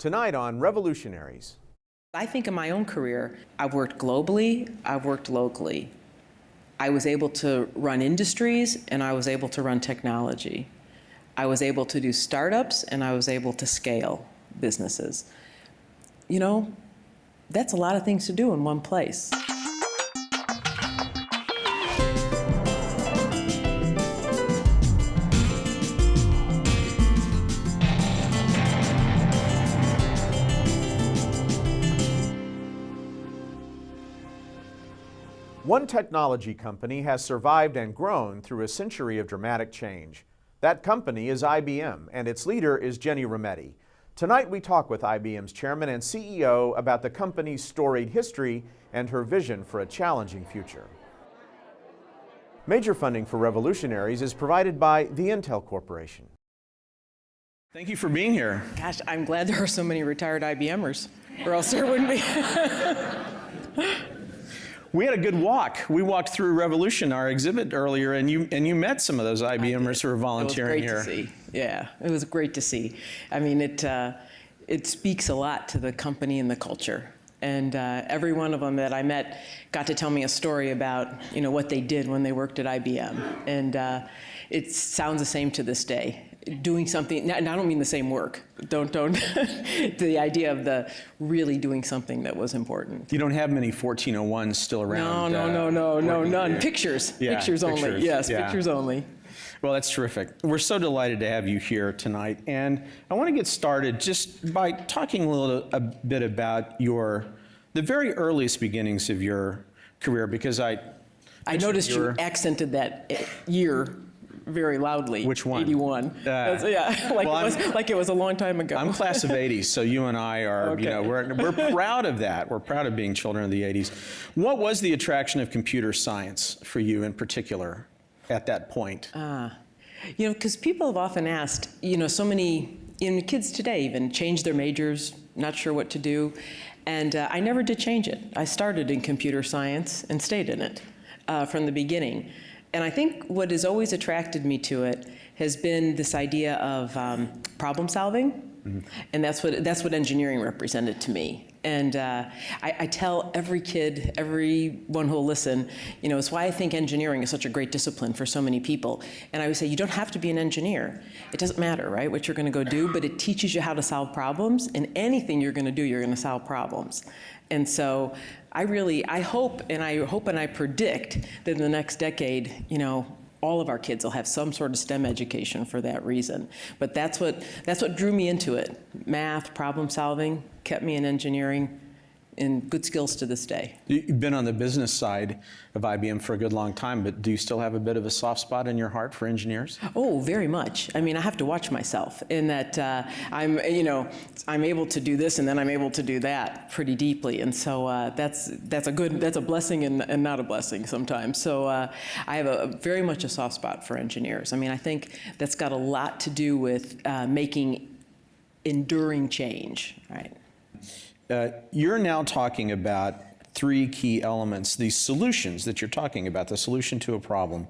Tonight on Revolutionaries. I think in my own career, I've worked globally, I've worked locally. I was able to run industries and I was able to run technology. I was able to do startups and I was able to scale businesses. You know, that's a lot of things to do in one place. One technology company has survived and grown through a century of dramatic change. That company is IBM, and its leader is Ginni Rometty. Tonight we talk with IBM's chairman and CEO about the company's storied history and her vision for a challenging future. Major funding for Revolutionaries is provided by the Intel Corporation. Thank you for being here. Gosh, I'm glad there are so many retired IBMers, or else there wouldn't be. We had a good walk. We walked through Revolution, our exhibit earlier, and you met some of those IBMers who were volunteering here. It was great to see. Yeah, it was great to see. I mean, it speaks a lot to the company and the culture. And every one of them that I met got to tell me a story about, you know, what they did when they worked at IBM. And it sounds the same to this day. Doing something, and I don't mean the same work. Don't. The idea of the really doing something that was important. You don't have many 1401s still around. No, none. Pictures. Yeah, pictures only. Yes, yeah. Pictures only. Well, that's terrific. We're so delighted to have you here tonight. And I want to get started just by talking a bit about the very earliest beginnings of your career, because I noticed you accented that year very loudly. Which one? 81. Yeah, like it was a long time ago. I'm class of 80s, so you and I are, okay. You know, we're proud of that. We're proud of being children of the 80s. What was the attraction of computer science for you in particular at that point? You know, because people have often asked, you know, so many kids today even change their majors, not sure what to do. And I never did change it. I started in computer science and stayed in it from the beginning. And I think what has always attracted me to it has been this idea of problem solving. Mm-hmm. And that's what engineering represented to me. And I tell every kid, everyone who will listen, you know, it's why I think engineering is such a great discipline for so many people. And I would say, you don't have to be an engineer. It doesn't matter, right, what you're going to go do, but it teaches you how to solve problems. And anything you're going to do, you're going to solve problems. And so I hope and I predict that in the next decade, you know, all of our kids will have some sort of STEM education for that reason. But that's what drew me into it. Math, problem solving, kept me in engineering, and good skills to this day. You've been on the business side of IBM for a good long time, but do you still have a bit of a soft spot in your heart for engineers? Oh, very much. I mean, I have to watch myself in that I'm able to do this and then I'm able to do that pretty deeply, and so that's a blessing and not a blessing sometimes. So I have very much a soft spot for engineers. I mean, I think that's got a lot to do with making enduring change, right? You're now talking about three key elements, these solutions that you're talking about, the solution to a problem.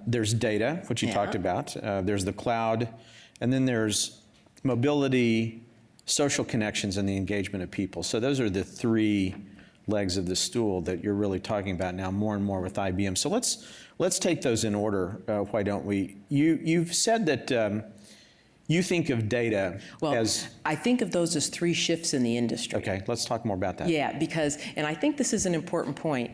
There's data, which you talked about. There's the cloud. And then there's mobility, social connections, and the engagement of people. So those are the three legs of the stool that you're really talking about now more and more with IBM. So let's take those in order, why don't we? You've said that you think of data as... I think of those as three shifts in the industry. Okay, let's talk more about that. Yeah, and I think this is an important point,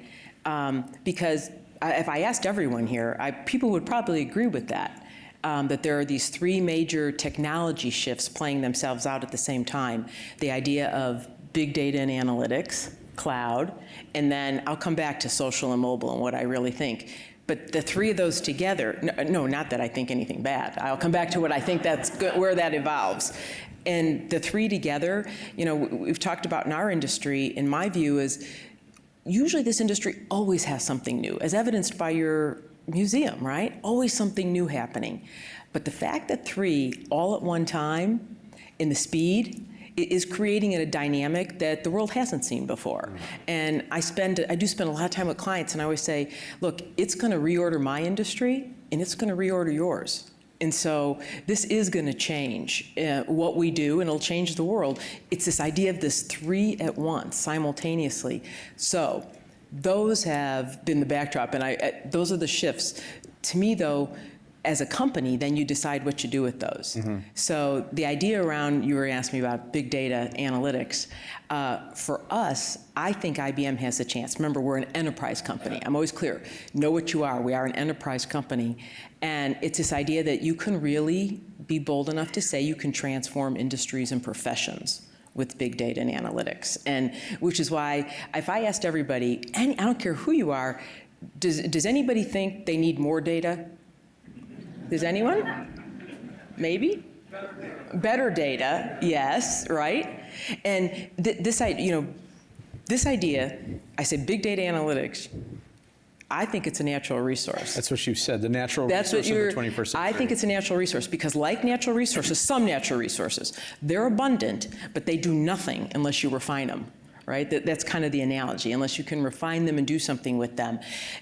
because if I asked everyone here, people would probably agree with that, that there are these three major technology shifts playing themselves out at the same time. The idea of big data and analytics, cloud, and then I'll come back to social and mobile and what I really think. But the three of those together, no, not that I think anything bad. I'll come back to what I think that's good, where that evolves. And the three together, you know, we've talked about in our industry, in my view, is usually this industry always has something new, as evidenced by your museum, right? Always something new happening. But the fact that three all at one time, in the speed, is creating a dynamic that the world hasn't seen before. And I do spend a lot of time with clients, and I always say, look, it's going to reorder my industry, and it's going to reorder yours. And so this is going to change what we do, and it'll change the world. It's this idea of this 3 at once, simultaneously. So those have been the backdrop, and those are the shifts. To me, though, as a company, then you decide what you do with those. So the idea around, you were asking me about big data analytics, for us, I think IBM has a chance. Remember, we're an enterprise company. I'm always clear, know what you are. We are an enterprise company. And it's this idea that you can really be bold enough to say you can transform industries and professions with big data and analytics. And which is why, if I asked everybody, I don't care who you are, does anybody think they need more data? Does anyone? Maybe? Better data, yes, right? And this idea, I say big data analytics, I think it's a natural resource. That's what you said, the natural resource of the 21st century. I think it's a natural resource because like natural resources, some natural resources, they're abundant, but they do nothing unless you refine them. Right? That's kind of the analogy, unless you can refine them and do something with them.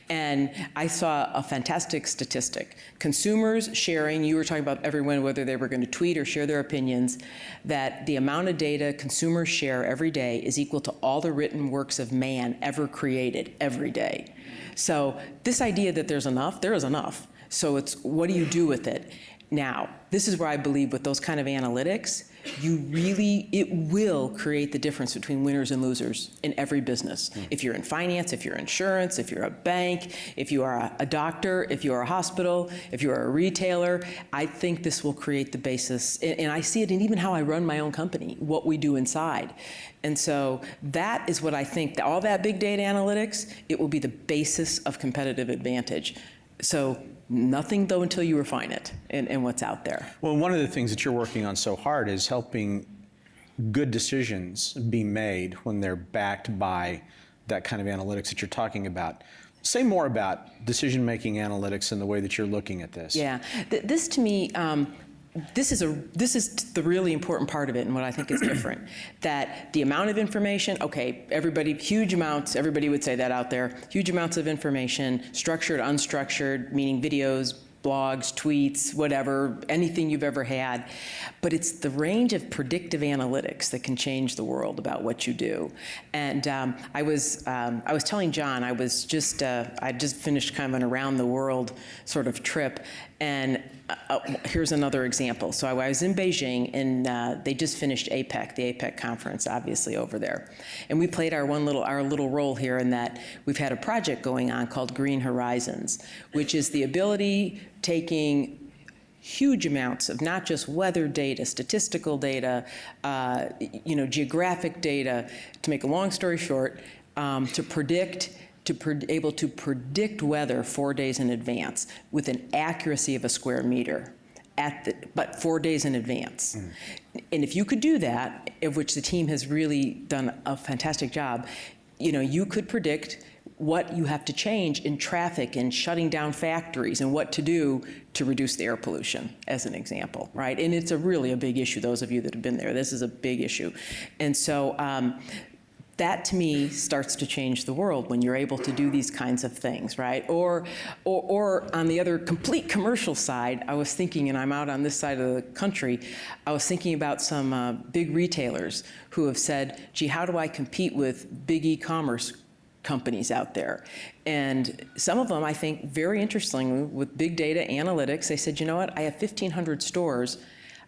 And I saw a fantastic statistic. Consumers sharing, you were talking about everyone, whether they were going to tweet or share their opinions, that the amount of data consumers share every day is equal to all the written works of man ever created every day. So this idea that there's enough, there is enough. So it's what do you do with it? Now, this is where I believe with those kind of analytics, it will create the difference between winners and losers in every business. If you're in finance, if you're insurance, if you're a bank, if you are a doctor, if you are a hospital, if you are a retailer, I think this will create the basis. And I see it in even how I run my own company, what we do inside. And so that is what I think, all that big data analytics, it will be the basis of competitive advantage. So nothing, though, until you refine it and what's out there. Well, one of the things that you're working on so hard is helping good decisions be made when they're backed by that kind of analytics that you're talking about. Say more about decision-making analytics and the way that you're looking at this. Yeah, this to me, this is the really important part of it, and what I think is different. That the amount of information, okay, huge amounts, everybody would say that out there, huge amounts of information, structured, unstructured, meaning videos, blogs, tweets, whatever, anything you've ever had. But it's the range of predictive analytics that can change the world about what you do. And I was telling John, I just finished kind of an around the world sort of trip, and here's another example. So I was in Beijing, and they just finished APEC, the APEC conference, obviously over there. And we played our little role here in that we've had a project going on called Green Horizons, which is the ability taking huge amounts of not just weather data, statistical data, geographic data, to make a long story short, able to predict weather 4 days in advance with an accuracy of a square meter, but 4 days in advance. And if you could do that, of which the team has really done a fantastic job, you could predict what you have to change in traffic and shutting down factories and what to do to reduce the air pollution, as an example, right? And it's really a big issue, those of you that have been there. This is a big issue. And so that, to me, starts to change the world when you're able to do these kinds of things, right? Or on the other complete commercial side, I was thinking, and I'm out on this side of the country, I was thinking about some big retailers who have said, gee, how do I compete with big e-commerce companies out there? And some of them, I think, very interestingly, with big data analytics, they said, you know what, I have 1,500 stores.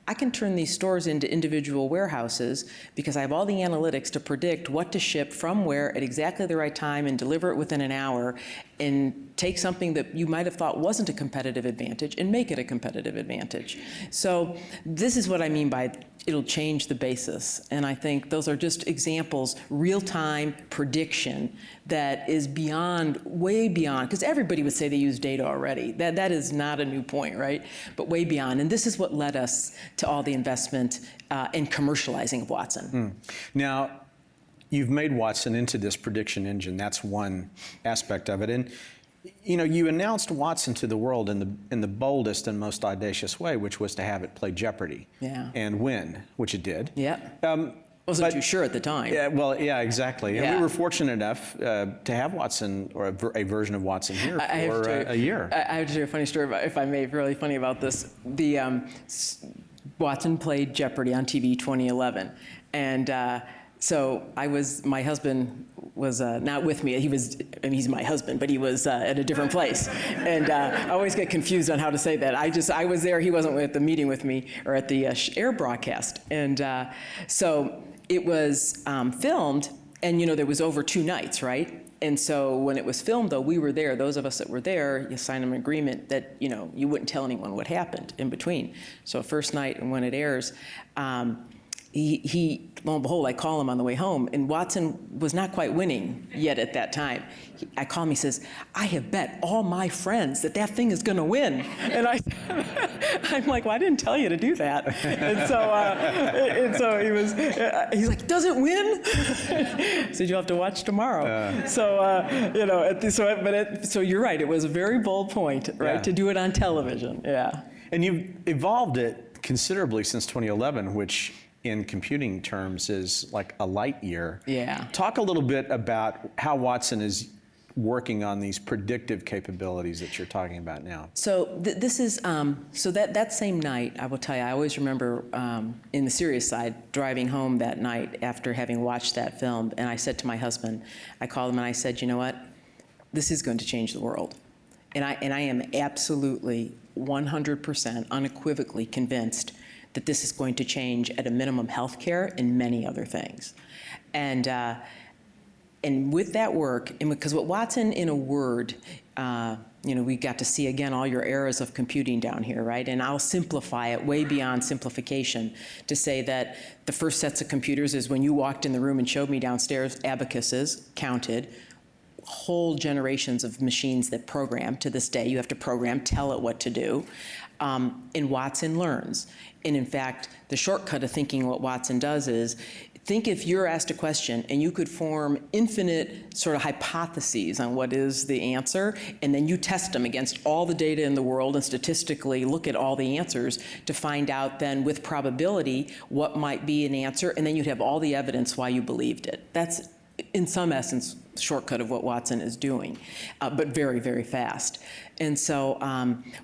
I can turn these stores into individual warehouses because I have all the analytics to predict what to ship from where at exactly the right time and deliver it within an hour, and take something that you might have thought wasn't a competitive advantage and make it a competitive advantage. So this is what I mean by it'll change the basis. And I think those are just examples, real-time prediction that is beyond, way beyond, because everybody would say they use data already. That is not a new point, right? But way beyond. And this is what led us to all the investment in commercializing of Watson. Now, you've made Watson into this prediction engine. That's one aspect of it. And you announced Watson to the world in the boldest and most audacious way, which was to have it play Jeopardy and win, which it did. Yeah. Wasn't too sure at the time. Yeah, well, yeah, exactly. And Yeah. we were fortunate enough to have Watson, or a version of Watson here for a year. I have to tell you a funny story, if I may, really funny about this. Watson played Jeopardy on TV 2011, and so my husband was not with me. He's my husband, but he was at a different place. And I always get confused on how to say that. I was there, he wasn't at the meeting with me, or at the air broadcast. And so it was filmed, and there was over 2 nights, right? And so when it was filmed, though, we were there. Those of us that were there, you signed an agreement that you wouldn't tell anyone what happened in between. So first night, and when it airs, he lo and behold, I call him on the way home, and Watson was not quite winning yet at that time. I call him, he says, "I have bet all my friends that thing is going to win." And I'm like, "Well, I didn't tell you to do that." And so he's like, "Does it win?" I said, "You'll have to watch tomorrow." So you're right, it was a very bold point, right, to do it on television, yeah. And you've evolved it considerably since 2011, which in computing terms is like a light year. Yeah. Talk a little bit about how Watson is working on these predictive capabilities that you're talking about now. So this is, so that same night, I will tell you, I always remember in the serious side, driving home that night after having watched that film, and I said to my husband, I called him and I said, "You know what? This is going to change the world." And I am absolutely 100% unequivocally convinced that this is going to change, at a minimum, healthcare and many other things. And with that work, and because what Watson, in a word, we got to see again all your eras of computing down here, right? And I'll simplify it way beyond simplification to say that the first sets of computers is when you walked in the room and showed me downstairs abacuses, counted, whole generations of machines that program. To this day, you have to program, tell it what to do. And Watson learns. And in fact, the shortcut of thinking what Watson does is, think if you're asked a question and you could form infinite sort of hypotheses on what is the answer, and then you test them against all the data in the world and statistically look at all the answers to find out then with probability what might be an answer, and then you'd have all the evidence why you believed it. That's, in some essence, shortcut of what Watson is doing, but very, very fast. And so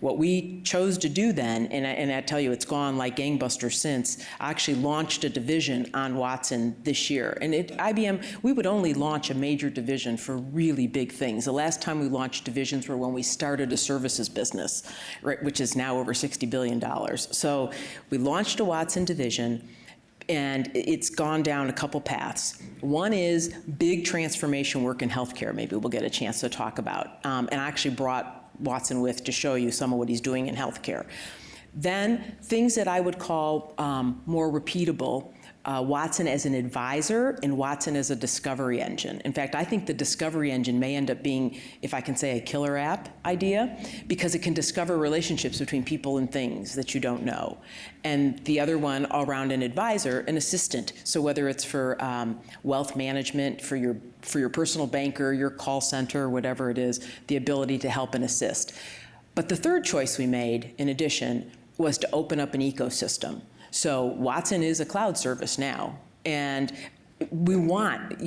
what we chose to do then, and I tell you, it's gone like gangbusters since, I actually launched a division on Watson this year. And at IBM, we would only launch a major division for really big things. The last time we launched divisions were when we started a services business, right, which is now over $60 billion. So we launched a Watson division, and it's gone down a couple paths. One is big transformation work in healthcare, maybe we'll get a chance to talk about. And I actually brought Watson with to show you some of what he's doing in healthcare. Then things that I would call more repeatable, Watson as an advisor and Watson as a discovery engine. In fact, I think the discovery engine may end up being, if I can say, a killer app idea, because it can discover relationships between people and things that you don't know. And the other one, all around an advisor, an assistant. So whether it's for wealth management, for your personal banker, your call center, whatever it is, the ability to help and assist. But the third choice we made, in addition, was to open up an ecosystem. So Watson is a cloud service now, and we want,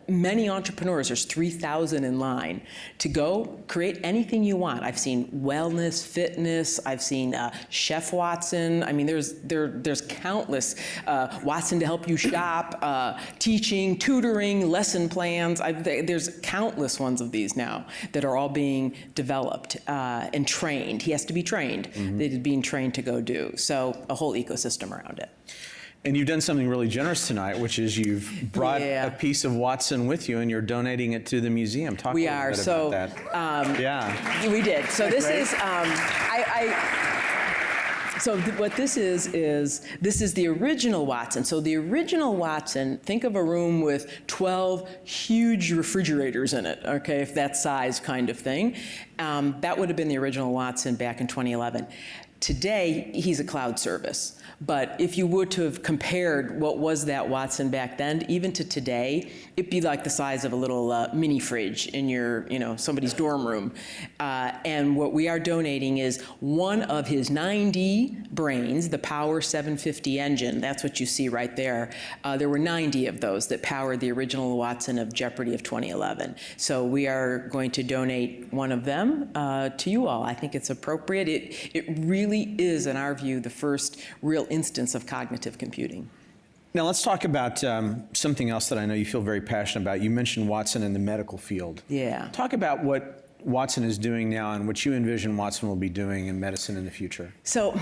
many entrepreneurs, there's 3,000 in line, to go create anything you want. I've seen wellness, fitness, I've seen Chef Watson. I mean, there's countless Watson to help you shop, teaching, tutoring, lesson plans. There's countless ones of these now that are all being developed and trained. He has to be trained. Mm-hmm. They're being trained to go do. So a whole ecosystem around it. And you've done something really generous tonight, which is you've brought a piece of Watson with you, and you're donating it to the museum. Talk a little bit about that. Yeah, we did. So this is So what this is this is the original Watson. So the original Watson, think of a room with 12 huge refrigerators in it, okay, if that size kind of thing. That would have been the original Watson back in 2011. Today, he's a cloud service. But if you were to have compared what was that Watson back then, even to today, it'd be like the size of a little mini fridge in your, somebody's dorm room. And what we are donating is one of his 90 brains, the Power 750 engine. That's what you see right there. There were 90 of those that powered the original Watson of Jeopardy of 2011. So we are going to donate one of them to you all. I think it's appropriate. It really is, in our view, the first real instance of cognitive computing. Now let's talk about something else that I know you feel very passionate about. You mentioned Watson in the medical field. Yeah. Talk about what Watson is doing now and what you envision Watson will be doing in medicine in the future. So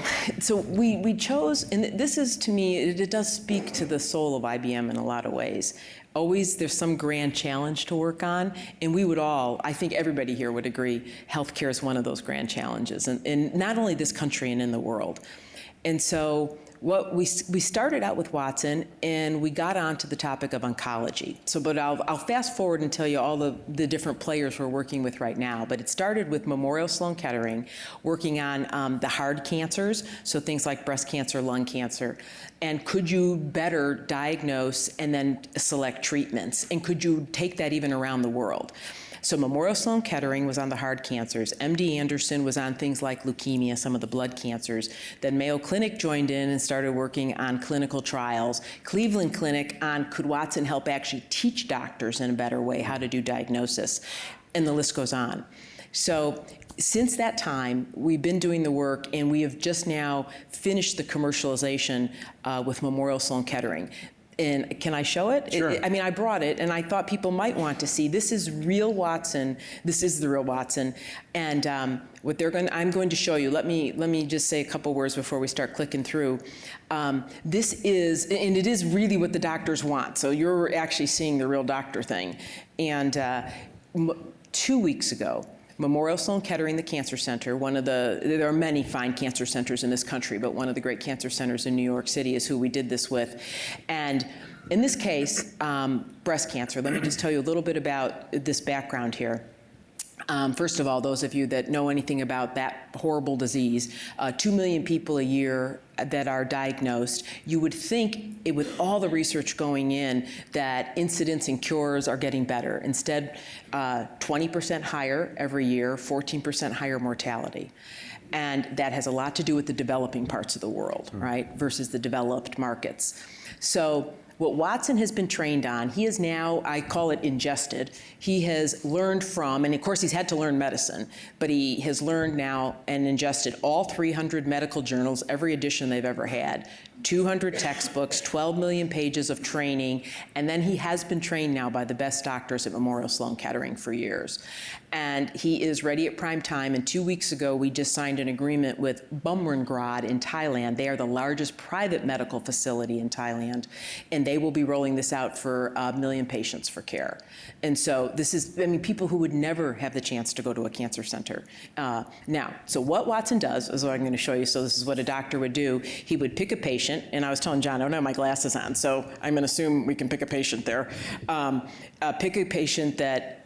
we chose, and this is, to me, it does speak to the soul of IBM in a lot of ways. Always there's some grand challenge to work on, and we would all, I think everybody here would agree, healthcare is one of those grand challenges, in not only this country and in the world. And so what we started out with Watson, and we got onto the topic of oncology. But I'll fast forward and tell you all the different players we're working with right now. But it started with Memorial Sloan Kettering, working on the hard cancers, so things like breast cancer, lung cancer. And could you better diagnose and then select treatments? And could you take that even around the world? So Memorial Sloan Kettering was on the hard cancers. MD Anderson was on things like leukemia, some of the blood cancers. Then Mayo Clinic joined in and started working on clinical trials. Cleveland Clinic on could Watson help actually teach doctors in a better way how to do diagnosis? And the list goes on. So since that time, we've been doing the work, and we have just now finished the commercialization with Memorial Sloan Kettering. And can I show it? Sure. I brought it, and I thought people might want to see. This is real Watson. This is the real Watson. And what I'm going to show you. Let me just say a couple words before we start clicking through. This is, and it is really what the doctors want. So you're actually seeing the real doctor thing. And 2 weeks ago, Memorial Sloan Kettering, the cancer center, there are many fine cancer centers in this country, but one of the great cancer centers in New York City is who we did this with. And in this case, breast cancer, let me just tell you a little bit about this background here. First of all, those of you that know anything about that horrible disease, 2 million people a year that are diagnosed. You would think, with all the research going in, that incidence and cures are getting better. Instead, 20% higher every year, 14% higher mortality. And that has a lot to do with the developing parts of the world, right, versus the developed markets. So what Watson has been trained on, he is now, I call it ingested. He has learned from, and of course he's had to learn medicine, but he has learned now and ingested all 300 medical journals, every edition they've ever had, 200 textbooks, 12 million pages of training, and then he has been trained now by the best doctors at Memorial Sloan Kettering for years. And he is ready at prime time, and 2 weeks ago we just signed an agreement with Bumrungrad in Thailand. They are the largest private medical facility in Thailand, and they will be rolling this out for 1 million patients for care. And so this is, people who would never have the chance to go to a cancer center. Now, so what Watson does is what I'm going to show you. So this is what a doctor would do. He would pick a patient, and I was telling John, I don't have my glasses on, so I'm going to assume we can pick a patient there. Pick a patient that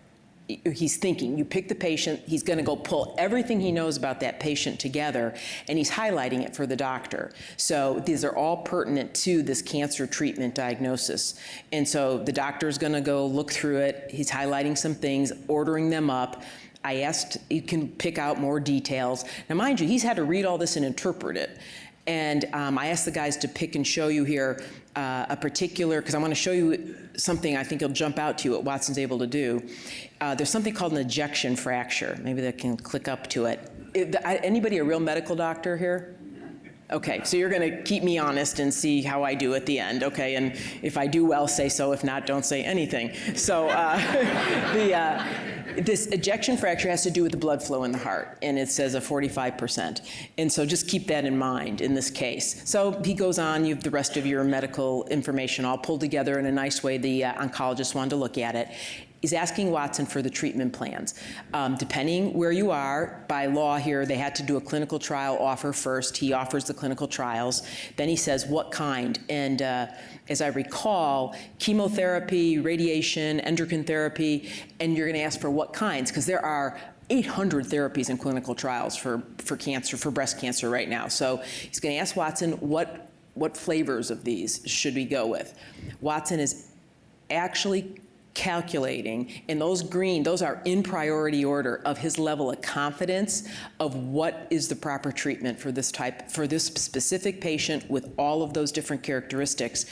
he's thinking. You pick the patient, he's going to go pull everything he knows about that patient together, and he's highlighting it for the doctor. So these are all pertinent to this cancer treatment diagnosis. And so the doctor's going to go look through it. He's highlighting some things, ordering them up. I asked, you can pick out more details. Now, mind you, he's had to read all this and interpret it. And I asked the guys to pick and show you here a particular, because I want to show you something I think will jump out to you, what Watson's able to do. There's something called an ejection fracture. Maybe they can click up to it. Anybody a real medical doctor here? Okay, so you're going to keep me honest and see how I do at the end, okay? And if I do well, say so. If not, don't say anything. So this ejection fracture has to do with the blood flow in the heart, and it says a 45%. And so just keep that in mind in this case. So he goes on, you have the rest of your medical information all pulled together in a nice way. The oncologist wanted to look at it. He's asking Watson for the treatment plans. Depending where you are, by law here, they had to do a clinical trial offer first. He offers the clinical trials. Then he says, what kind? And as I recall, chemotherapy, radiation, endocrine therapy, and you're going to ask for what kinds, because there are 800 therapies in clinical trials for cancer, for breast cancer right now. So he's going to ask Watson, what flavors of these should we go with? Watson is actually calculating, and those green, those are in priority order of his level of confidence of what is the proper treatment for this specific patient with all of those different characteristics.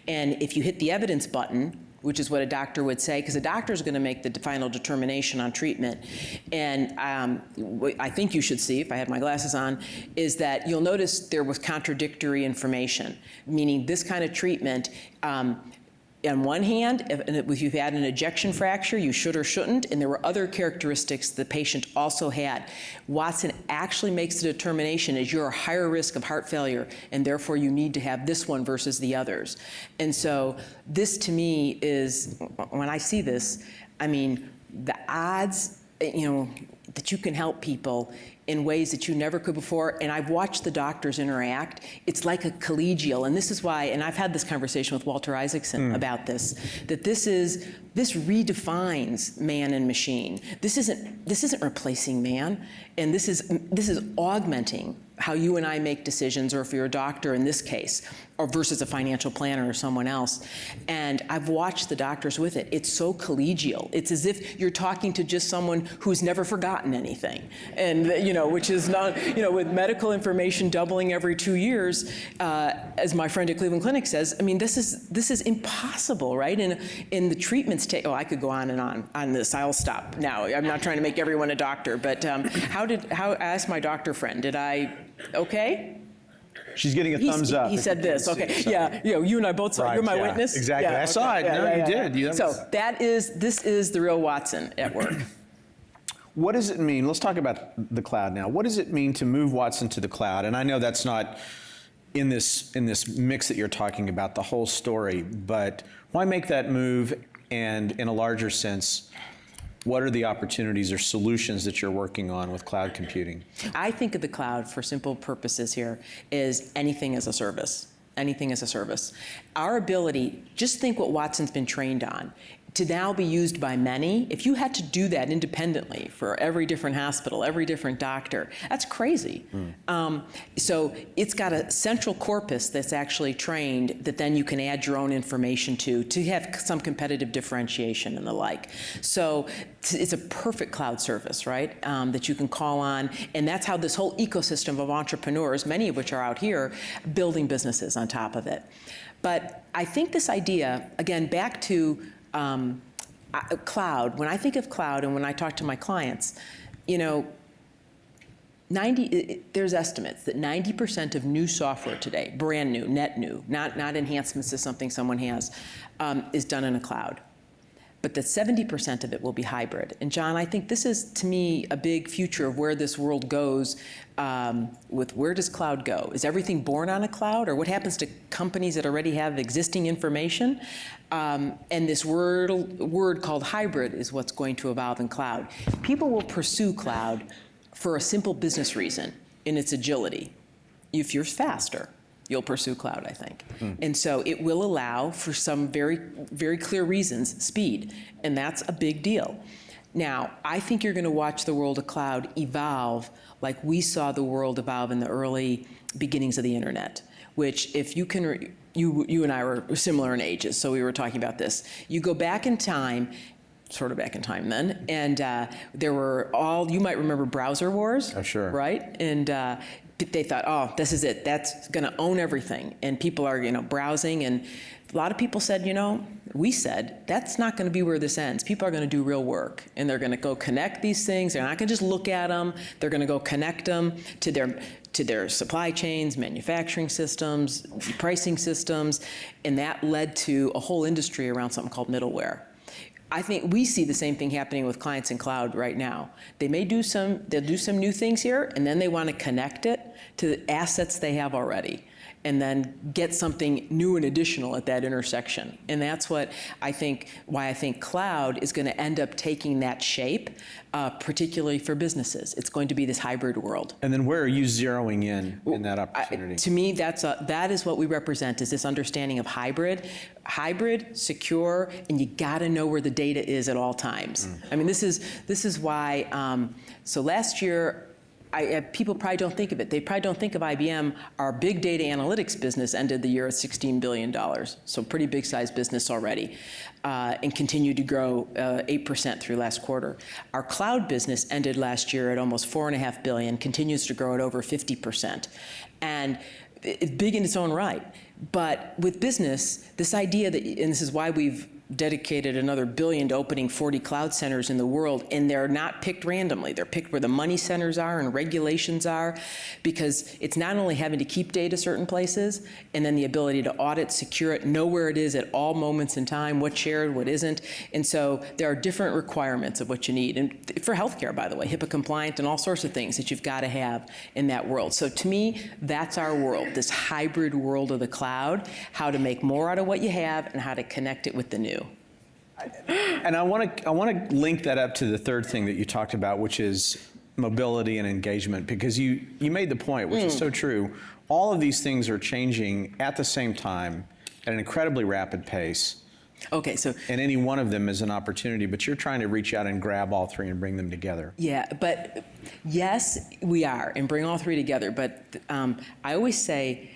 And if you hit the evidence button, which is what a doctor would say, because a doctor is going to make the final determination on treatment. And I think you should see, if I had my glasses on, is that you'll notice there was contradictory information, meaning this kind of treatment, on one hand, if you've had an ejection fracture, you should or shouldn't, and there were other characteristics the patient also had. Watson actually makes the determination as you're a higher risk of heart failure, and therefore you need to have this one versus the others. And so this, to me, is, when I see this, I mean, the odds, that you can help people in ways that you never could before. And I've watched the doctors interact. It's like a collegial, and this is why, and I've had this conversation with Walter Isaacson about this, that this redefines man and machine. This isn't replacing man, and this is augmenting how you and I make decisions, or if you're a doctor in this case, or versus a financial planner or someone else. And I've watched the doctors with it. It's so collegial. It's as if you're talking to just someone who's never forgotten anything. And, which is not, with medical information doubling every 2 years, as my friend at Cleveland Clinic says, I mean, this is impossible, right? And in the treatments, I could go on and on this. I'll stop now. I'm not trying to make everyone a doctor, but how I asked my doctor friend, okay? She's getting a thumbs up. He said this, okay. Yeah, you and I both saw, right, you're my witness? Exactly, yeah, I saw it, you did. So this is the real Watson at work. What does it mean? Let's talk about the cloud now. What does it mean to move Watson to the cloud? And I know that's not in this mix that you're talking about, the whole story, but why make that move? And in a larger sense, what are the opportunities or solutions that you're working on with cloud computing? I think of the cloud, for simple purposes here, is anything as a service. Anything as a service. Our ability, just think what Watson's been trained on, to now be used by many. If you had to do that independently for every different hospital, every different doctor, that's crazy. So it's got a central corpus that's actually trained that then you can add your own information to have some competitive differentiation and the like. So it's a perfect cloud service, right, that you can call on. And that's how this whole ecosystem of entrepreneurs, many of which are out here, building businesses on top of it. But I think this idea, again, back to cloud, when I think of cloud and when I talk to my clients, there's estimates that 90% of new software today, brand new, net new, not enhancements to something someone has, is done in a cloud. But that 70% of it will be hybrid. And John, I think this is, to me, a big future of where this world goes with where does cloud go? Is everything born on a cloud, or what happens to companies that already have existing information? And this word called hybrid is what's going to evolve in cloud. People will pursue cloud for a simple business reason, in its agility. If you're faster, you'll pursue cloud, I think. And so it will allow, for some very, very clear reasons, speed, and that's a big deal. Now, I think you're going to watch the world of cloud evolve like we saw the world evolve in the early beginnings of the internet, which, if you can, you and I were similar in ages, so we were talking about this. You go back in time, sort of back in time then, and there were you might remember browser wars, oh, sure, right? And they thought, oh, this is it. That's going to own everything. And people are, browsing. And a lot of people said, we said, that's not going to be where this ends. People are going to do real work. And they're going to go connect these things. They're not going to just look at them. They're going to go connect them to their supply chains, manufacturing systems, pricing systems. And that led to a whole industry around something called middleware. I think we see the same thing happening with clients in cloud right now. They'll do some new things here, and then they want to connect it to the assets they have already. and then get something new and additional at that intersection. And that's what why I think cloud is going to end up taking that shape, particularly for businesses. It's going to be this hybrid world. And then where are you zeroing in that opportunity? To me, that is what we represent, is this understanding of hybrid, secure, and you got to know where the data is at all times. I mean, this is why. So last year, people probably don't think of it. They probably don't think of IBM. Our big data analytics business ended the year at $16 billion, so pretty big size business already, and continued to grow 8% through last quarter. Our cloud business ended last year at almost $4.5 billion, continues to grow at over 50%. And it's big in its own right. But with business, this idea that, and this is why we've dedicated another $1 billion to opening 40 cloud centers in the world, and they're not picked randomly. They're picked where the money centers are and regulations are, because it's not only having to keep data certain places, and then the ability to audit, secure it, know where it is at all moments in time, what's shared, what isn't. And so there are different requirements of what you need. And for healthcare, by the way, HIPAA compliant and all sorts of things that you've got to have in that world. So to me, that's our world, this hybrid world of the cloud, how to make more out of what you have and how to connect it with the new. And I want to link that up to the third thing that you talked about, which is mobility and engagement, because you made the point, which is so true. All of these things are changing at the same time at an incredibly rapid pace. Okay, so. And any one of them is an opportunity, but you're trying to reach out and grab all three and bring them together. Yeah, but yes, we are, and bring all three together. But I always say,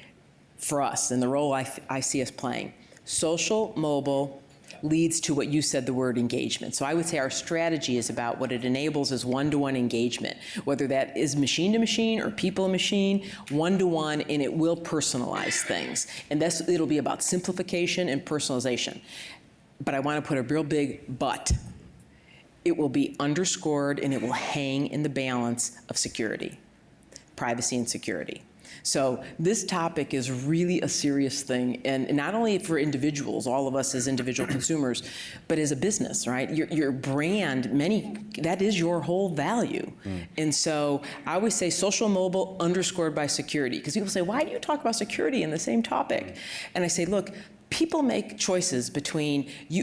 for us, and the role I see us playing, social, mobile, leads to what you said, the word engagement. So I would say our strategy is about what it enables is one-to-one engagement, whether that is machine to machine or people to machine, one-to-one, and it will personalize things. And it'll be about simplification and personalization. But I want to put a real big but. It will be underscored and it will hang in the balance of security, privacy and security. So this topic is really a serious thing, and not only for individuals, all of us as individual consumers, but as a business, right? Your brand, that is your whole value. And so I always say social mobile underscored by security, because people say, why do you talk about security in the same topic? And I say, look, people make choices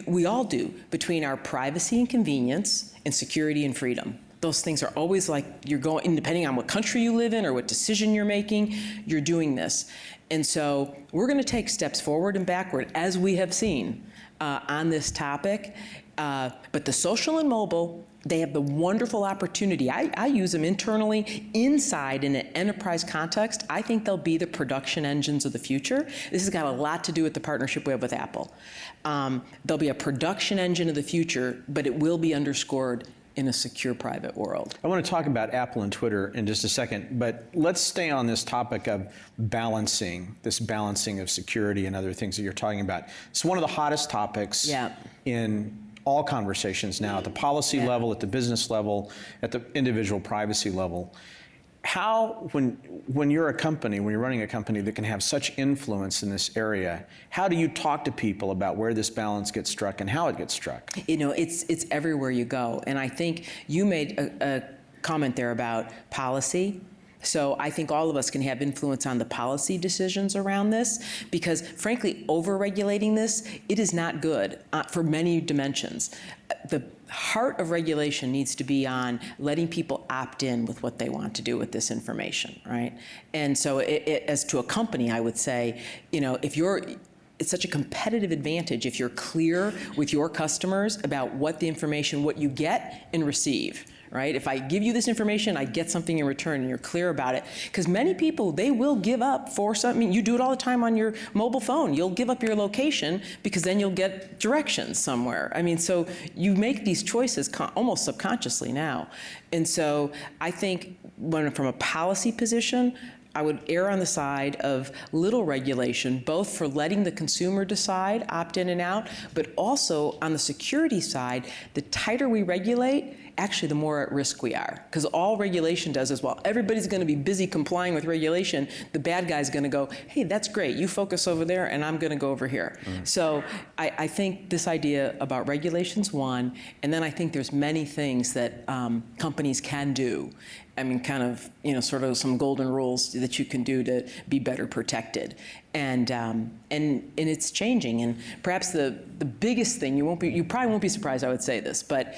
we all do, between our privacy and convenience and security and freedom. Those things are always like you're going, depending on what country you live in or what decision you're making, you're doing this. And so we're going to take steps forward and backward, as we have seen on this topic. But the social and mobile, they have the wonderful opportunity. I use them internally, inside in an enterprise context. I think they'll be the production engines of the future. This has got a lot to do with the partnership we have with Apple. They'll be a production engine of the future, but it will be underscored in a secure private world. I want to talk about Apple and Twitter in just a second, but let's stay on this topic of balancing of security and other things that you're talking about. It's one of the hottest topics in all conversations now, at the policy level, at the business level, at the individual privacy level. How, when you're a company, when you're running a company that can have such influence in this area, how do you talk to people about where this balance gets struck and how it gets struck? You know, it's everywhere you go. And I think you made a comment there about policy. So I think all of us can have influence on the policy decisions around this, because frankly, over-regulating this, it is not good for many dimensions. The heart of regulation needs to be on letting people opt in with what they want to do with this information, right? And so as to a company, I would say, you know, it's such a competitive advantage if you're clear with your customers about what the information, what you get and receive. Right? If I give you this information, I get something in return, and you're clear about it. Because many people, they will give up for something. You do it all the time on your mobile phone. You'll give up your location because then you'll get directions somewhere. I mean, so you make these choices almost subconsciously now. And so I think from a policy position, I would err on the side of little regulation, both for letting the consumer decide, opt in and out, but also on the security side, the tighter we regulate actually the more at risk we are. Because all regulation does is, well, everybody's going to be busy complying with regulation. The bad guy's going to go, hey, that's great. You focus over there, and I'm going to go over here. So I think this idea about regulation's one, and then I think there's many things that companies can do. I mean, kind of, sort of some golden rules that you can do to be better protected, and it's changing. And perhaps the biggest thing you probably won't be surprised I would say this, but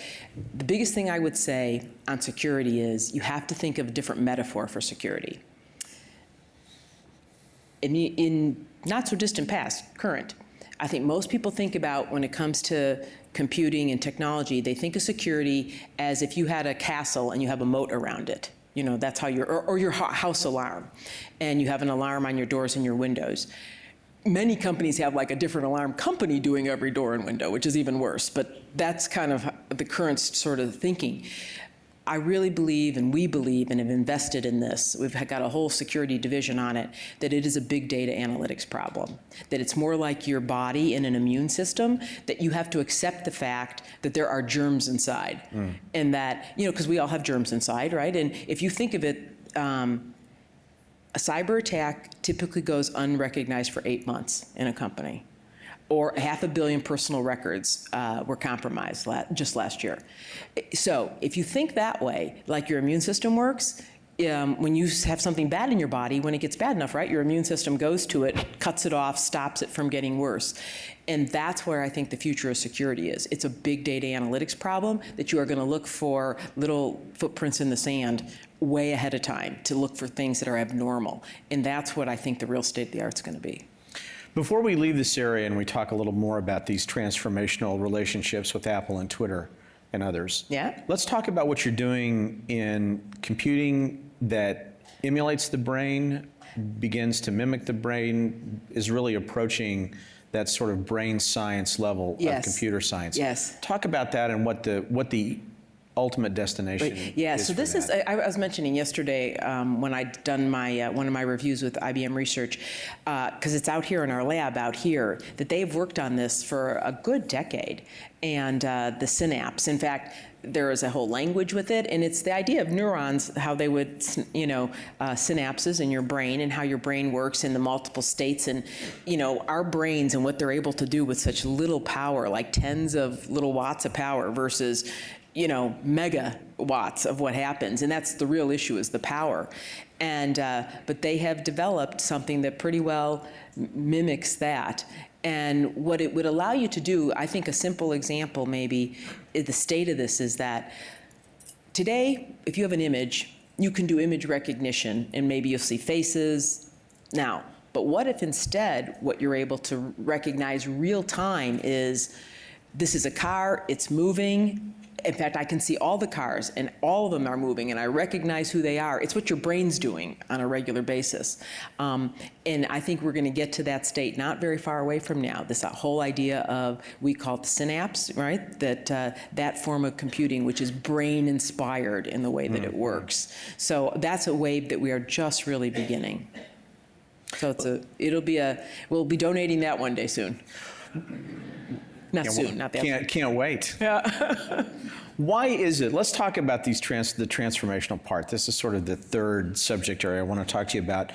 the biggest thing I would say on security is you have to think of a different metaphor for security. In not so distant past, current, I think most people think about when it comes to computing and technology, they think of security as if you had a castle and you have a moat around it. That's how or your house alarm, and you have an alarm on your doors and your windows. Many companies have like a different alarm company doing every door and window, which is even worse, but that's kind of the current sort of thinking. I really believe, and we believe, and have invested in this, we've got a whole security division on it, that it is a big data analytics problem. That it's more like your body in an immune system, that you have to accept the fact that there are germs inside. And that, because we all have germs inside, right? And if you think of it, a cyber attack typically goes unrecognized for 8 months in a company. Or 500 million personal records were compromised just last year. So if you think that way, like your immune system works, when you have something bad in your body, when it gets bad enough, right, your immune system goes to it, cuts it off, stops it from getting worse. And that's where I think the future of security is. It's a big data analytics problem that you are going to look for little footprints in the sand way ahead of time to look for things that are abnormal. And that's what I think the real state of the art's going to be. Before we leave this area and we talk a little more about these transformational relationships with Apple and Twitter and others, let's talk about what you're doing in computing that emulates the brain, begins to mimic the brain, is really approaching that sort of brain science level of computer science. Talk about that and what the ultimate destination is so this is, I was mentioning yesterday when I'd done my one of my reviews with IBM Research, because it's out here in our lab out here, that they've worked on this for a good decade, and the synapse. In fact, there is a whole language with it, and it's the idea of neurons, how they would, synapses in your brain and how your brain works in the multiple states, and, our brains and what they're able to do with such little power, like tens of little watts of power versus megawatts of what happens. And that's the real issue, is the power. And, but they have developed something that pretty well mimics that. And what it would allow you to do, I think a simple example maybe, the state of this is that today, if you have an image, you can do image recognition and maybe you'll see faces now. But what if instead what you're able to recognize real time is, this is a car, it's moving. In fact, I can see all the cars, and all of them are moving, and I recognize who they are. It's what your brain's doing on a regular basis. And I think we're going to get to that state not very far away from now. This whole idea of, we call it the synapse, right? That form of computing, which is brain-inspired in the way that it works. So that's a wave that we are just really beginning. So we'll be donating that one day soon. Not soon, not that. Can't wait. Yeah. Why is it? Let's talk about the transformational part. This is sort of the third subject area I want to talk to you about.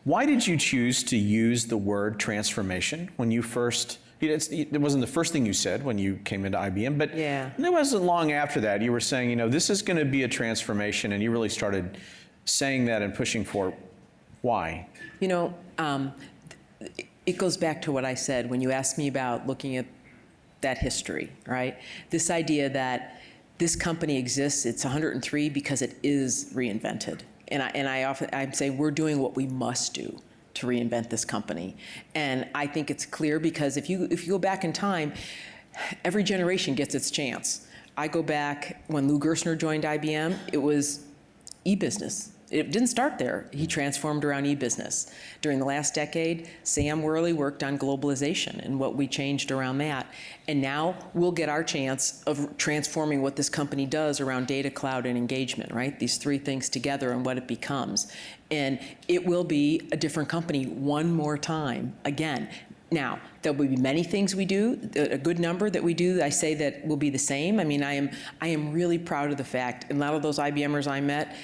Why did you choose to use the word transformation when you first? It wasn't the first thing you said when you came into IBM, but it wasn't long after that. You were saying, this is going to be a transformation, and you really started saying that and pushing for it. Why? It goes back to what I said when you asked me about looking at that history, right? This idea that this company exists, it's 103 because it is reinvented. And I say we're doing what we must do to reinvent this company. And I think it's clear because if you go back in time, every generation gets its chance. I go back when Lou Gerstner joined IBM, it was e-business. It didn't start there. He transformed around e-business. During the last decade, Sam Worley worked on globalization and what we changed around that. And now we'll get our chance of transforming what this company does around data, cloud, and engagement, right? These three things together and what it becomes. And it will be a different company one more time, again. Now, there will be many things we do, a good number that we do, I say that will be the same. I mean, I am really proud of the fact, and a lot of those IBMers I met,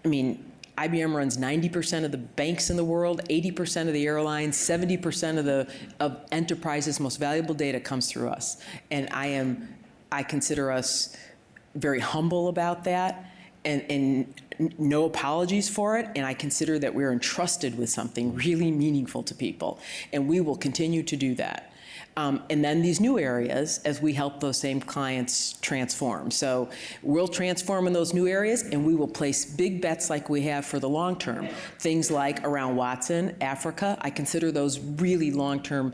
I mean, IBM runs 90% of the banks in the world, 80% of the airlines, 70% of enterprises' most valuable data comes through us. And I consider us very humble about that, and no apologies for it, and I consider that we're entrusted with something really meaningful to people, and we will continue to do that. And then these new areas, as we help those same clients transform. So we'll transform in those new areas, and we will place big bets like we have for the long term. Things like around Watson, Africa, I consider those really long-term,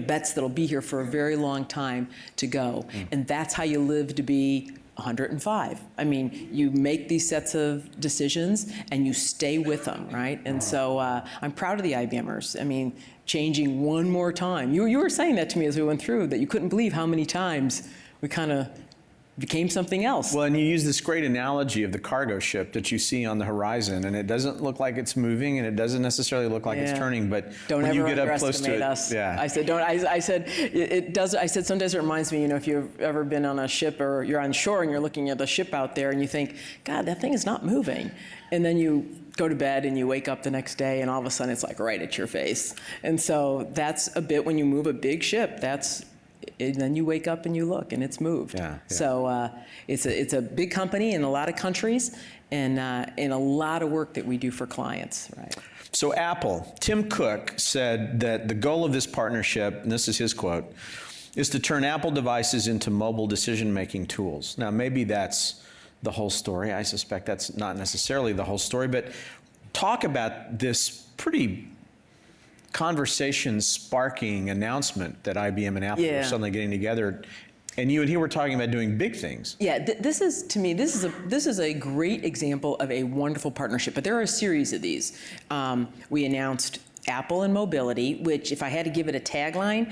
bets that'll be here for a very long time to go. And that's how you live to be 105. I mean, you make these sets of decisions and you stay with them, right? And so I'm proud of the IBMers. I mean, changing one more time. You were saying that to me as we went through, that you couldn't believe how many times we kind of became something else. Well, and you use this great analogy of the cargo ship that you see on the horizon, and it doesn't look like it's moving, and it doesn't necessarily look like it's turning, but don't when you ever get up close to it, us. yeah. I said, it does. I said, sometimes it reminds me, if you've ever been on a ship or you're on shore and you're looking at a ship out there and you think, God, that thing is not moving, and then you go to bed and you wake up the next day and all of a sudden it's like right at your face. And so that's a bit when you move a big ship. And then you wake up and you look, and it's moved. Yeah. So it's a big company in a lot of countries, and in a lot of work that we do for clients, right? So Apple, Tim Cook said that the goal of this partnership, and this is his quote, is to turn Apple devices into mobile decision-making tools. Now, maybe that's the whole story. I suspect that's not necessarily the whole story, but talk about this pretty conversation-sparking announcement that IBM and Apple are suddenly getting together, and you and he were talking about doing big things. Yeah, this is, to me, this is a great example of a wonderful partnership. But there are a series of these. We announced Apple and mobility, which, if I had to give it a tagline,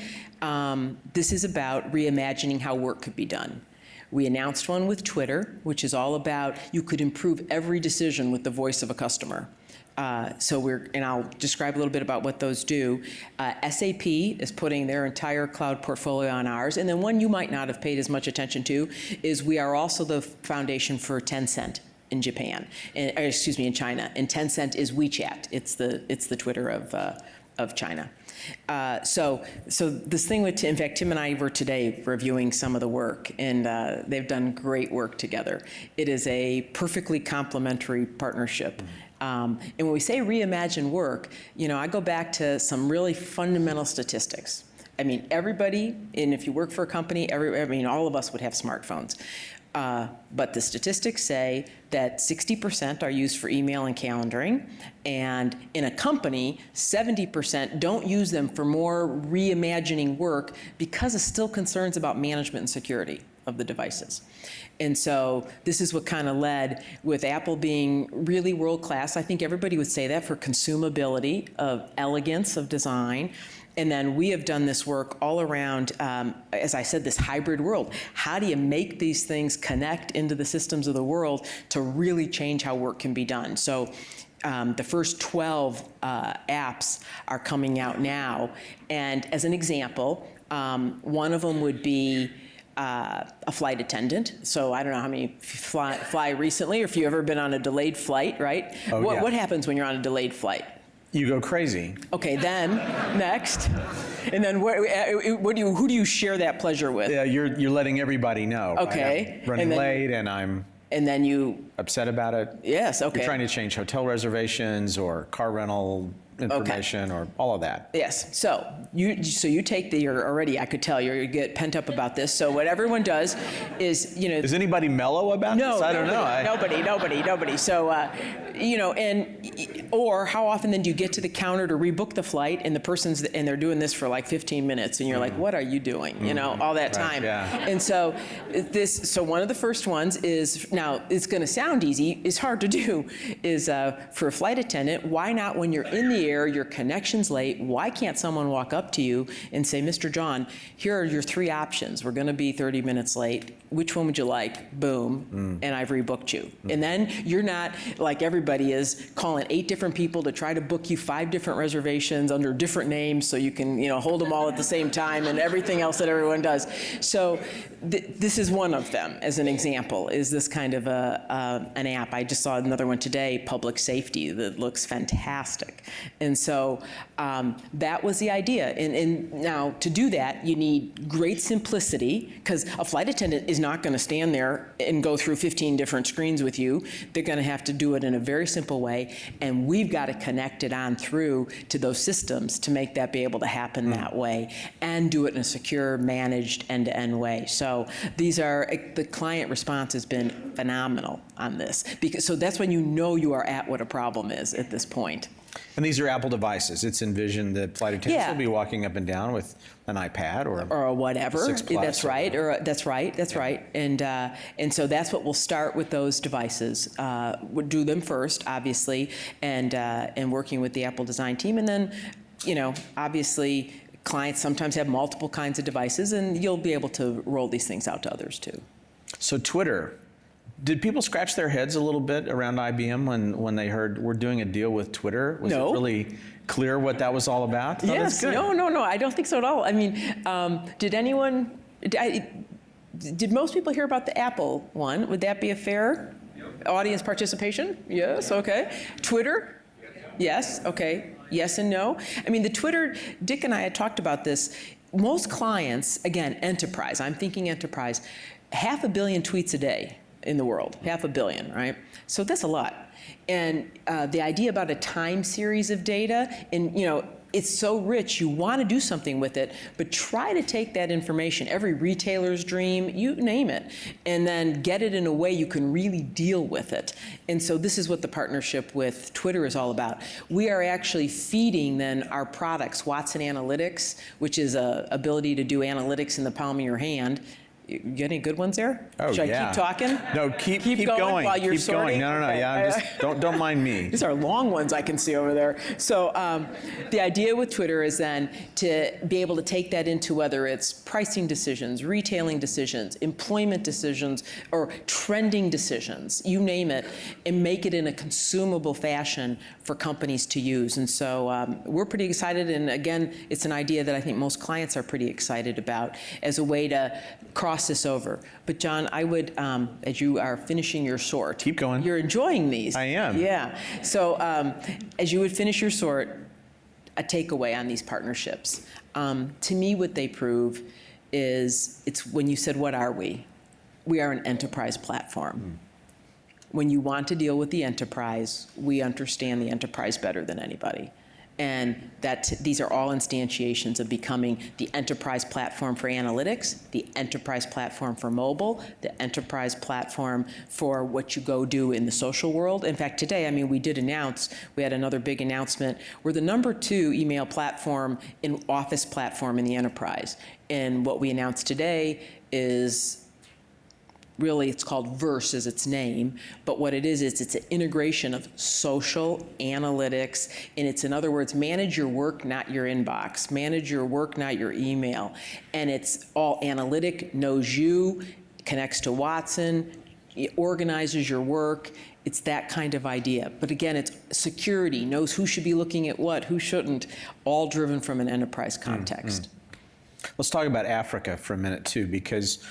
this is about reimagining how work could be done. We announced one with Twitter, which is all about you could improve every decision with the voice of a customer. And I'll describe a little bit about what those do. SAP is putting their entire cloud portfolio on ours. And then one you might not have paid as much attention to is we are also the foundation for Tencent in Japan, in China. And Tencent is WeChat. It's the Twitter of China. So this thing with, in fact, Tim and I were today reviewing some of the work, and they've done great work together. It is a perfectly complementary partnership. And when we say reimagine work, I go back to some really fundamental statistics. I mean, everybody, and if you work for a company, all of us would have smartphones. But the statistics say that 60% are used for email and calendaring, and in a company, 70% don't use them for more reimagining work because of still concerns about management and security of the devices. And so this is what kind of led with Apple being really world-class. I think everybody would say that for consumability, of elegance of design. And then we have done this work all around, as I said, this hybrid world. How do you make these things connect into the systems of the world to really change how work can be done? So the first 12 apps are coming out now. And as an example, one of them would be a flight attendant. So I don't know how many fly recently, or if you've ever been on a delayed flight, right? Oh, what happens when you're on a delayed flight? You go crazy. Okay, then next, and then who do you share that pleasure with? Yeah, you're letting everybody know. Okay, I'm running late, and I'm. And then you upset about it. Yes. Okay. You're trying to change hotel reservations or car rental information or all of that. Yes. So you take you're already, I could tell you get pent up about this. So what everyone does is, Is anybody mellow about this? I don't know. Nobody. So, or how often then do you get to the counter to rebook the flight and they're doing this for like 15 minutes and you're like, what are you doing? All that time. Yeah. And so one of the first ones is, now it's going to sound easy, it's hard to do, is for a flight attendant, why not when you're in the here, your connection's late, why can't someone walk up to you and say, Mr. John, here are your 3 options. We're gonna be 30 minutes late. Which one would you like? Boom, and I've rebooked you. And then you're not, like everybody is, calling 8 different people to try to book you 5 different reservations under different names so you can, hold them all at the same time and everything else that everyone does. So this is one of them, as an example, is this kind of an app. I just saw another one today, public safety, that looks fantastic. And so that was the idea. And now to do that, you need great simplicity, because a flight attendant is not going to stand there and go through 15 different screens with you. They're going to have to do it in a very simple way, and we've got to connect it on through to those systems to make that be able to happen that way, and do it in a secure, managed, end-to-end way. So the client response has been phenomenal on this, so that's when you are at what a problem is at this point. And these are Apple devices. It's envisioned that flight attendants will be walking up and down with an iPad or whatever. 6 Plus. That's right. That's right. And so that's what we'll start with, those devices. We'll do them first, obviously, and working with the Apple design team, and then, obviously, clients sometimes have multiple kinds of devices, and you'll be able to roll these things out to others too. So Twitter. Did people scratch their heads a little bit around IBM when they heard we're doing a deal with Twitter? Was it really clear what that was all about? Yes. No, I don't think so at all. I mean, did most people hear about the Apple one? Would that be a fair audience participation? Yes, okay. Twitter? Yes, okay. Yes and no. I mean, the Twitter, Dick and I had talked about this. Most clients, again, enterprise, I'm thinking enterprise, 500 million tweets a day in the world, 500 million, right? So that's a lot. And the idea about a time series of data, and it's so rich, you want to do something with it, but try to take that information, every retailer's dream, you name it, and then get it in a way you can really deal with it. And so this is what the partnership with Twitter is all about. We are actually feeding then our products, Watson Analytics, which is a ability to do analytics in the palm of your hand. You get any good ones there? Oh, Should I keep talking? No, keep going while you're keep sorting? going. No, Okay. yeah, just don't mind me. These are long ones I can see over there. So the idea with Twitter is then to be able to take that into whether it's pricing decisions, retailing decisions, employment decisions, or trending decisions, you name it, and make it in a consumable fashion for companies to use. And so we're pretty excited, and again, it's an idea that I think most clients are pretty excited about as a way to cross this over. But John, I would, as you are finishing your sort. Keep going. You're enjoying these. I am. Yeah. So as you would finish your sort, a takeaway on these partnerships. To me, what they prove is, it's when you said, what are we? We are an enterprise platform. When you want to deal with the enterprise, we understand the enterprise better than anybody. And that these are all instantiations of becoming the enterprise platform for analytics, the enterprise platform for mobile, the enterprise platform for what you go do in the social world. In fact, today, I mean, we had another big announcement. We're the #2 email platform and office platform in the enterprise. And what we announced today is, really, it's called Verse as its name, but what it is it's an integration of social analytics, and it's, in other words, manage your work, not your inbox. Manage your work, not your email. And it's all analytic, knows you, connects to Watson, it organizes your work. It's that kind of idea. But again, it's security, knows who should be looking at what, who shouldn't, all driven from an enterprise context. Let's talk about Africa for a minute too, because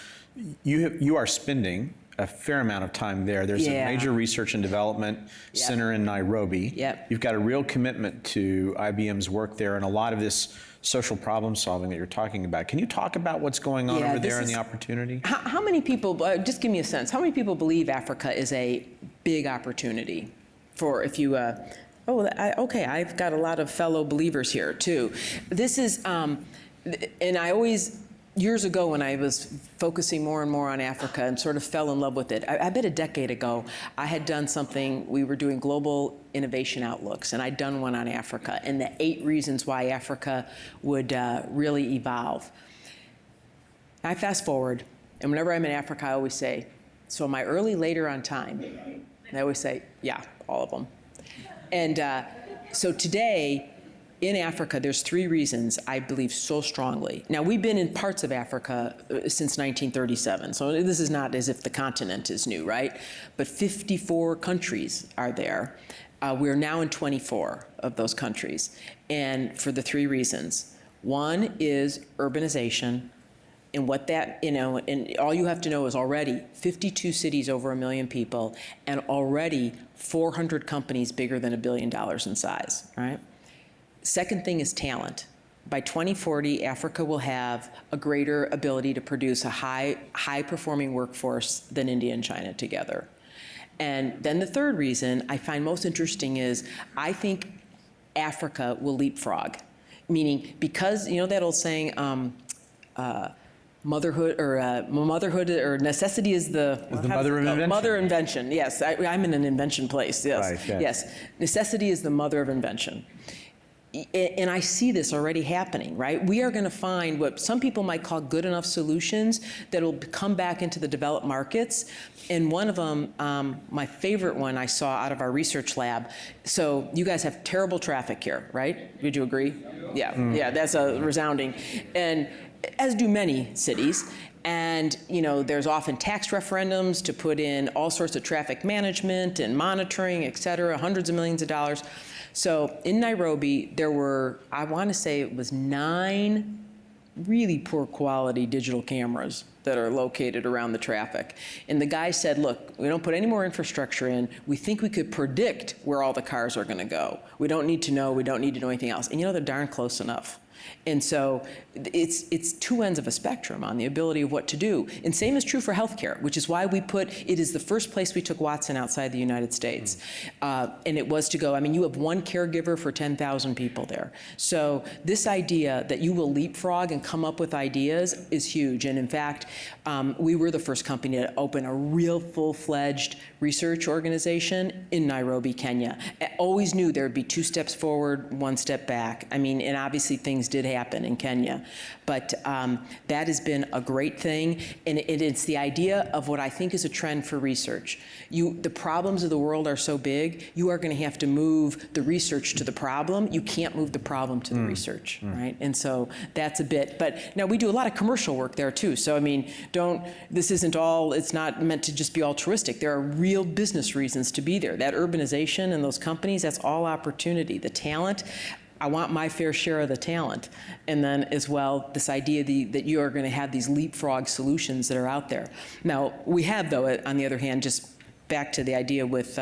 you are spending a fair amount of time there. There's a major research and development center in Nairobi. You've got a real commitment to IBM's work there and a lot of this social problem solving that you're talking about. Can you talk about what's going on over there and the opportunity? How many people, just give me a sense, how many people believe Africa is a big opportunity for, if you, okay, I've got a lot of fellow believers here too. This is, and I always, years ago when I was focusing more and more on Africa and sort of fell in love with it, I bet a decade ago, I had done something, we were doing global innovation outlooks, and I'd done one on Africa, and the 8 reasons why Africa would really evolve. I fast forward, and whenever I'm in Africa, I always say, so am I early, later on time? And I always say, yeah, all of them. And So today, in Africa, there's 3 reasons I believe so strongly. Now, we've been in parts of Africa since 1937, so this is not as if the continent is new, right? But 54 countries are there. We're now in 24 of those countries, and for the 3 reasons. One is urbanization, and what that, and all you have to know is already 52 cities over 1 million people, and already 400 companies bigger than $1 billion in size, right? Second thing is talent. By 2040, Africa will have a greater ability to produce a high-performing workforce than India and China together. And then the third reason I find most interesting is I think Africa will leapfrog, meaning because, that old saying, motherhood or necessity is the mother of invention. Mother of invention, yes. I'm in an invention place, yes. Right, yes. Necessity is the mother of invention. And I see this already happening, right? We are going to find what some people might call good enough solutions that will come back into the developed markets. And one of them, my favorite one I saw out of our research lab, so you guys have terrible traffic here, right? Would you agree? Yeah, yeah, that's a resounding. And as do many cities. And there's often tax referendums to put in all sorts of traffic management and monitoring, et cetera, hundreds of millions of dollars. So in Nairobi, there were, I want to say it was 9 really poor quality digital cameras that are located around the traffic. And the guy said, look, we don't put any more infrastructure in. We think we could predict where all the cars are going to go. We don't need to know anything else. And they're darn close enough. And so it's 2 ends of a spectrum on the ability of what to do. And same is true for healthcare, which is why it is the first place we took Watson outside the United States. And it was to go, you have 1 caregiver for 10,000 people there. So this idea that you will leapfrog and come up with ideas is huge. And in fact, we were the first company to open a real full-fledged research organization in Nairobi, Kenya. I always knew there would be 2 steps forward, 1 step back. And obviously things did happen in Kenya. But that has been a great thing, and it's the idea of what I think is a trend for research. The problems of the world are so big, you are going to have to move the research to the problem. You can't move the problem to the research, right? And so that's a bit. But now we do a lot of commercial work there too. So this isn't all, it's not meant to just be altruistic. There are real business reasons to be there. That urbanization and those companies, that's all opportunity. The talent, I want my fair share of the talent. And then as well, this idea that you are going to have these leapfrog solutions that are out there. Now, we have, though, on the other hand, just back to the idea with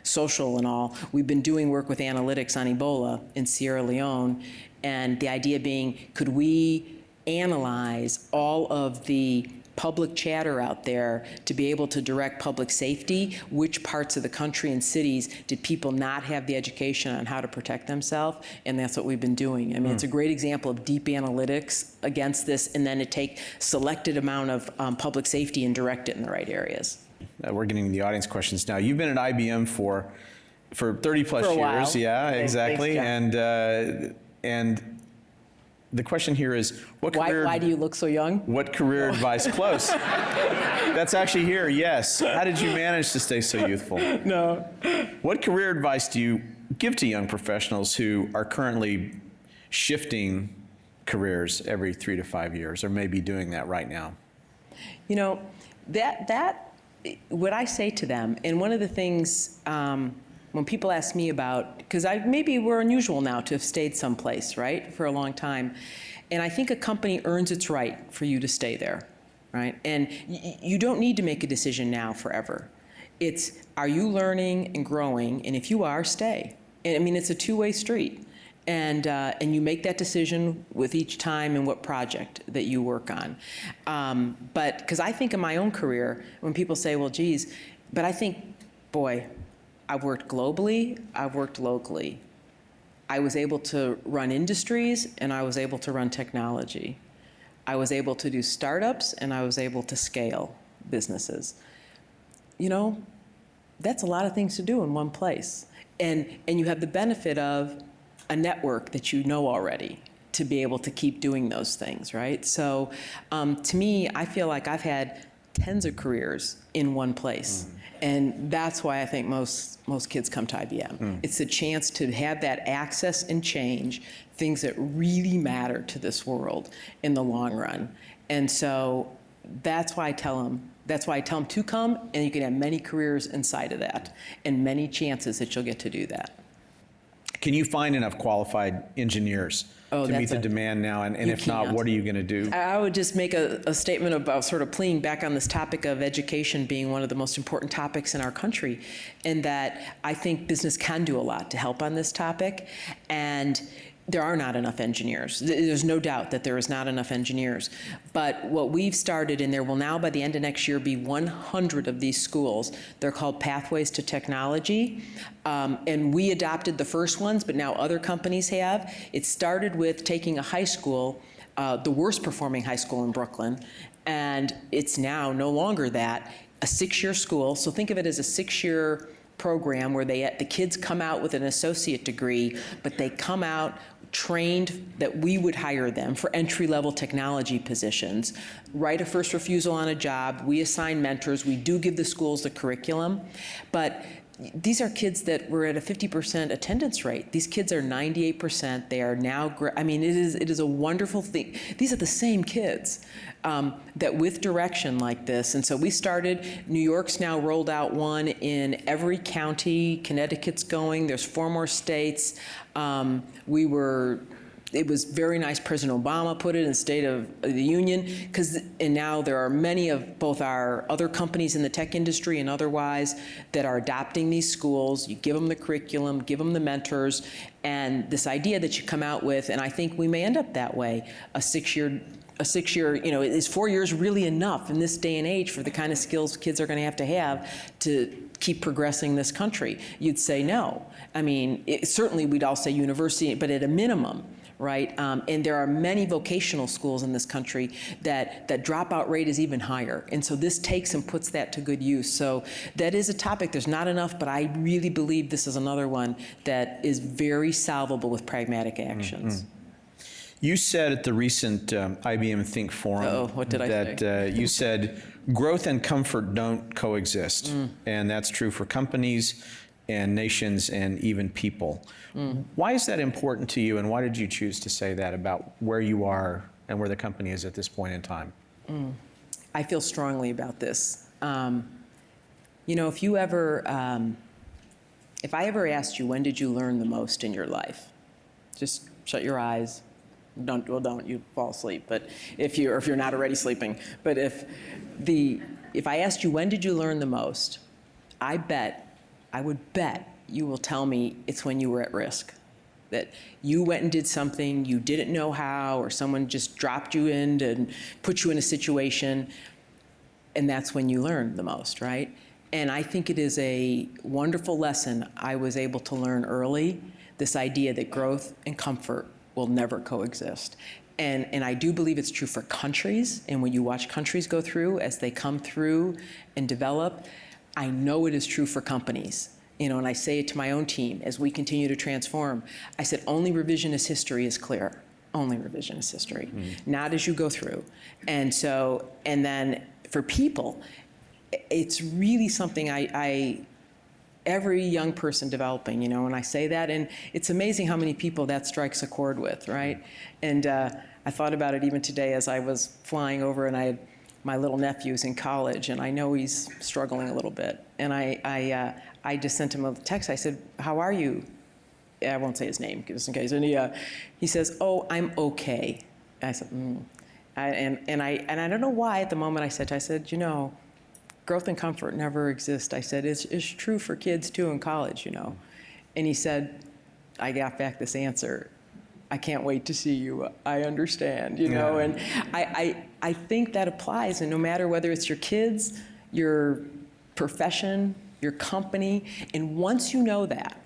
social and all, we've been doing work with analytics on Ebola in Sierra Leone, and the idea being, could we analyze all of the public chatter out there to be able to direct public safety? Which parts of the country and cities did people not have the education on how to protect themselves? And that's what we've been doing. It's a great example of deep analytics against this, and then to take selected amount of public safety and direct it in the right areas. We're getting the audience questions now. You've been at IBM for 30 plus For a years. while. Yeah, exactly. Thanks, and the question here is, why do you look so young? What career advice? Close. That's actually here, yes. How did you manage to stay so youthful? No. What career advice do you give to young professionals who are currently shifting careers every 3 to 5 years, or maybe doing that right now? What I say to them, and one of the things when people ask me about, because maybe we're unusual now to have stayed someplace, right, for a long time. And I think a company earns its right for you to stay there, right? And you don't need to make a decision now forever. It's, are you learning and growing? And if you are, stay. And it's a 2-way street. And you make that decision with each time and what project that you work on. But because I think in my own career, when people say, well, geez, but I think, boy, I've worked globally, I've worked locally. I was able to run industries, and I was able to run technology. I was able to do startups, and I was able to scale businesses. That's a lot of things to do in one place. And you have the benefit of a network that you know already to be able to keep doing those things, right? So to me, I feel like I've had tens of careers in one place. And that's why I think most kids come to IBM. It's a chance to have that access and change things that really matter to this world in the long run. And so that's why I tell them to come, and you can have many careers inside of that and many chances that you'll get to do that. Can you find enough qualified engineers to meet the demand now? And if not, what are you going to do? I would just make a statement about sort of playing back on this topic of education being one of the most important topics in our country, and that I think business can do a lot to help on this topic. And there are not enough engineers. There's no doubt that there is not enough engineers. But what we've started, and there will now by the end of next year be 100 of these schools. They're called Pathways to Technology. And we adopted the first ones, but now other companies have. It started with taking a high school, the worst performing high school in Brooklyn, and it's now no longer that, a 6-year school. So think of it as a 6-year program where the kids come out with an associate degree, but they come out trained that we would hire them for entry-level technology positions, right of first refusal on a job. We assign mentors. We do give the schools the curriculum. But these are kids that were at a 50% attendance rate. These kids are 98%. They are now, I mean, it is a wonderful thing. These are the same kids that with direction like this. And so we started, New York's now rolled out one in every county. Connecticut's going. There's 4 more states. It was very nice President Obama put it in State of the Union, and now there are many of both our other companies in the tech industry and otherwise that are adopting these schools. You give them the curriculum, give them the mentors, and this idea that you come out with, and I think we may end up that way, a 6-year, is 4 years really enough in this day and age for the kind of skills kids are going to have to keep progressing this country? You'd say no. I mean, certainly we'd all say university, but at a minimum, right? And there are many vocational schools in this country that dropout rate is even higher. And so this takes and puts that to good use. So that is a topic. There's not enough, but I really believe this is another one that is very solvable with pragmatic actions. Mm-hmm. You said at the recent IBM Think Forum what did I that you said growth and comfort don't coexist. And that's true for companies and nations and even people. Why is that important to you, and why did you choose to say that about where you are and where the company is at this point in time? I feel strongly about this. If you ever, if I ever asked you, when did you learn the most in your life? Just shut your eyes. Don't you fall asleep, but if you're not already sleeping. But if I asked you, when did you learn the most? I would bet you will tell me it's when you were at risk. That you went and did something you didn't know how, or someone just dropped you in and put you in a situation, and that's when you learn the most, right? And I think it is a wonderful lesson I was able to learn early, this idea that growth and comfort will never coexist. And I do believe it's true for countries, and when you watch countries go through, as they come through and develop, I know it is true for companies. And I say it to my own team as we continue to transform. I said, only revisionist history is clear. Only revisionist history, not as you go through. And then for people, it's really something every young person developing, and I say that, and it's amazing how many people that strikes a chord with, right? And I thought about it even today as I was flying over, and I had my little nephew's in college, and I know he's struggling a little bit. And I just sent him a text. I said, "How are you?" I won't say his name just in case. And he says, "Oh, I'm okay." I said, and I don't know why at the moment I said, growth and comfort never exist. I said, it's true for kids too in college, And he said, I got back this answer, "I can't wait to see you. I understand," Yeah. And I think that applies, and no matter whether it's your kids, your profession, your company, and once you know that,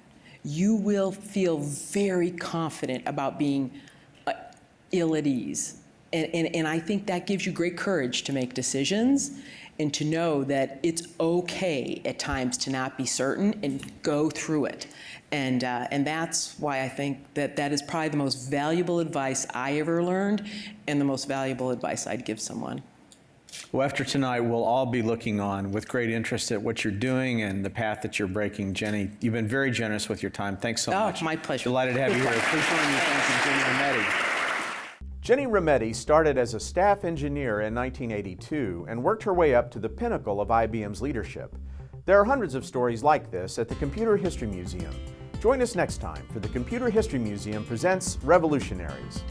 you will feel very confident about being ill at ease. And I think that gives you great courage to make decisions and to know that it's okay at times to not be certain and go through it. And that's why I think that is probably the most valuable advice I ever learned and the most valuable advice I'd give someone. Well, after tonight, we'll all be looking on with great interest at what you're doing and the path that you're breaking. Jenny, you've been very generous with your time. Thanks so much. Oh, my pleasure. Delighted to have you here. Please join me in thanking Ginni Rometty. Ginni Rometty started as a staff engineer in 1982 and worked her way up to the pinnacle of IBM's leadership. There are hundreds of stories like this at the Computer History Museum. Join us next time for the Computer History Museum presents Revolutionaries.